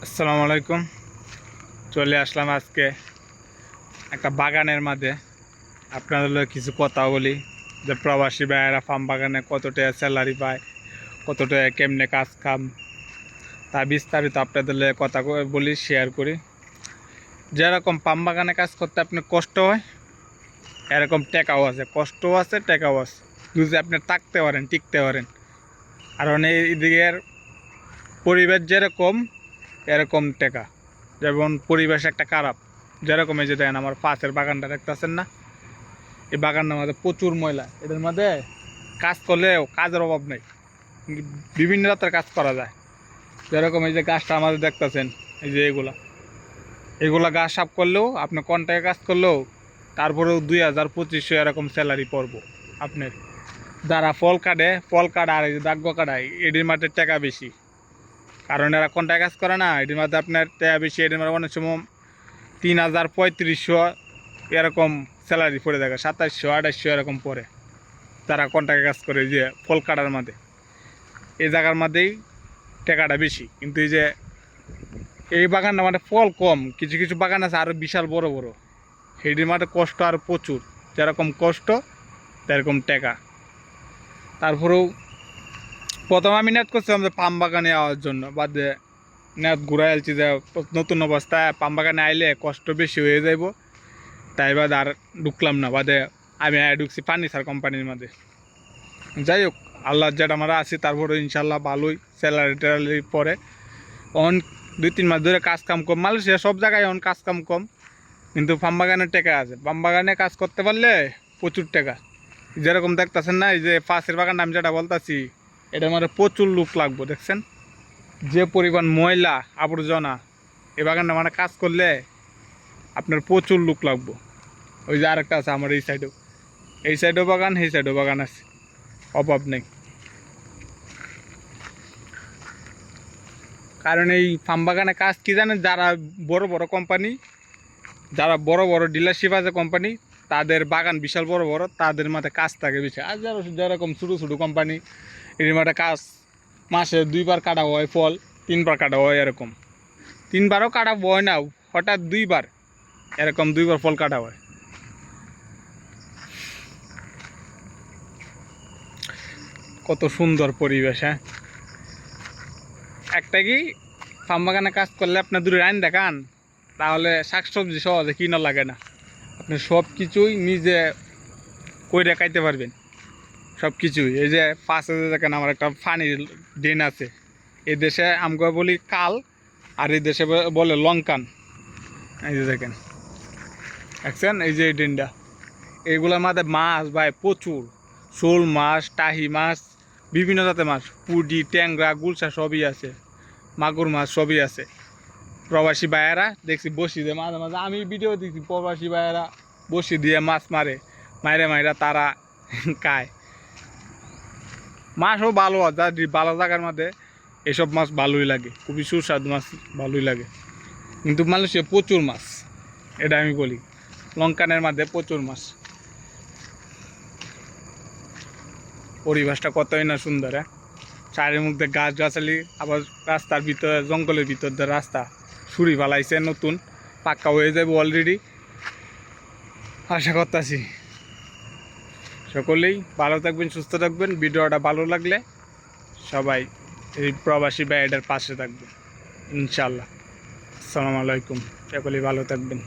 আসসালামু আলাইকুম। চলে আসলাম আজকে একটা বাগানের মাঝে আপনাদের কিছু কথা বলি যে প্রবাসী ভাইয়েরা ফার্ম বাগানে কত টাকা স্যালারি পায়, কত টাকা কেমনে কাজ কাম, তা বিস্তারিত আপনাদের কথা বলি, শেয়ার করি। যেরকম ফার্ম বাগানে কাজ করতে আপনার কষ্ট হয়, এরকম টেকাও আছে, কষ্টও আছে, টেকাও আছে, যদি আপনি থাকতে পারেন, টিকতে পারেন। কারণ এইদিকের পরিবেশ যেরকম এরকম টেকা। যেমন পরিবেশ একটা খারাপ, যেরকম এই যে দেখেন আমার পাশের বাগানটা দেখতেছেন না, এই বাগানটার মধ্যে প্রচুর ময়লা। এদের মধ্যে কাজ করলেও কাজের অভাব নেই, বিভিন্ন রাতের কাজ করা যায়। যেরকম এই যে গাছটা আমাদের দেখতেছেন, এই যে এগুলা গাছ সাফ করলেও আপনি কন্ট্রাক্টে কাজ করলেও তারপরেও 2000-2500 এরকম স্যালারি পড়বো আপনার। যারা ফল কাটা আর এই যে দাগ্য কাটায় এটির মাঠে টাকা বেশি, কারণ এরা কন্ট্রাক্ট কাজ করে না, এটির মধ্যে আপনার টাকা বেশি। এটির মধ্যে অনেক সময় 3000-3500 এরকম স্যালারি পড়ে থাকে, 2700-2800 এরকম পড়ে তারা কন্ট্রাক্টে কাজ করে। যে ফল কাটার মধ্যে এই জায়গার মধ্যেই টাকাটা বেশি, কিন্তু এই যে এই বাগানটা মানে ফল কম, কিছু কিছু বাগান আছে আরও বিশাল বড় বড়, সেটির মাঠে কষ্ট আর প্রচুর। যেরকম কষ্ট সেরকম টাকা। তারপরেও প্রথম আমি নেট করছিলাম যে পাম বাগানে যাওয়ার জন্য, বাদে নেট ঘুরাই আলছি যে নতুন অবস্থায় পাম বাগানে আইলে কষ্ট বেশি হয়ে যাইব, তাই বাদে আর ঢুকলাম না। বাদে আমি ঢুকছি ফার্নিচার কোম্পানির মধ্যে। যাই হোক, আল্লাহ যেটা আমরা আছি, তারপরে ইনশাল্লাহ ভালোই স্যালারি ট্যালারি পরে। অন 2-3 মাস ধরে কাজ কাম কম, মালয়েশিয়া সব জায়গায় এখন কাজ কাম কম, কিন্তু পাম বাগানের টাকা আছে। পাম বাগানে কাজ করতে পারলে প্রচুর টাকা। যেরকম দেখতেছেন না, এই যে পাশের বাগান আমি যেটা বলতেছি, এটার মধ্যে প্রচুর লোক লাগবো। দেখছেন যে পরিমাণ ময়লা আবর্জনা, এই বাগানটা মানে কাজ করলে আপনার প্রচুর লোক লাগবো। ওই যে আরেকটা আছে আমার এই সাইডেও বাগান, এই সাইডেও বাগান আছে, অভাব নেই। কারণ এই ফার্ম বাগানে কাজ কি জানেন, যারা বড় বড় কোম্পানি, যারা বড় বড় ডিলারশিপ আছে কোম্পানি, তাদের বাগান বিশাল বড় বড়, তাদের মাথায় কাজ থাকে বেশি। আর যারা যেরকম ছোটো ছোটো কোম্পানি, এর মাঠে কাজ মাসে 2বার কাটা হয়, ফল 3বার কাটা হয়, এরকম 3বারও কাটা হয় না, হঠাৎ 2বার, এরকম 2বার ফল কাটা হয়। কত সুন্দর পরিবেশ। হ্যাঁ, একটা কি ফার্ম বাগানে কাজ করলে আপনার দূরে আইন দেখান, তাহলে শাকসবজি সহজে কিনা লাগে না, আপনি সব কিছুই নিজে কইরে খাইতে পারবেন, সব কিছুই। এই যে পাশে দেখেন আমার একটা পানির ড্রেন আছে, এই দেশে আমরা বলি কাল, আর এই দেশে বলে লঙ্কান। এই যে দেখেন, দেখছেন এই যে এই ড্রেনটা, এইগুলোর মধ্যে মাছ ভাই প্রচুর, শোল মাছ, টাহি মাছ, বিভিন্ন জাতের মাছ, পুডি, ট্যাংরা, গুলশা সবই আছে, মাগুর মাছ সবই আছে। প্রবাসী ভাইয়েরা দেখছি বসি দিয়ে মাঝে মাঝে, আমি ভিডিও দেখছি, প্রবাসী ভাইয়েরা বসি দিয়ে মাছ মারে, মাইরা তারা খায়। মাছও ভালো, ভালো জায়গার মধ্যে এসব মাছ ভালোই লাগে, খুবই সুস্বাদু মাছ, ভালোই লাগে। কিন্তু মালয়েশিয়া প্রচুর মাছ, এটা আমি বলি, লঙ্কানের মধ্যে প্রচুর মাছ। পরিবেশটা কতই না সুন্দর। হ্যাঁ, চারিমুখে গাছ গাছালি, আবার রাস্তার ভিতরে, জঙ্গলের ভিতর দিয়ে রাস্তা সুরি ফালাইছে, নতুন পাক্কা হয়ে যাবে অলরেডি, আশা করতেছি। সকলেই ভালো থাকবেন, সুস্থ থাকবেন। ভিডিওটা ভালো লাগলে সবাই এই প্রবাসী ভাইয়ের পাশে থাকবেন ইনশাল্লাহ। আসসালামু আলাইকুম, সকলেই ভালো থাকবেন।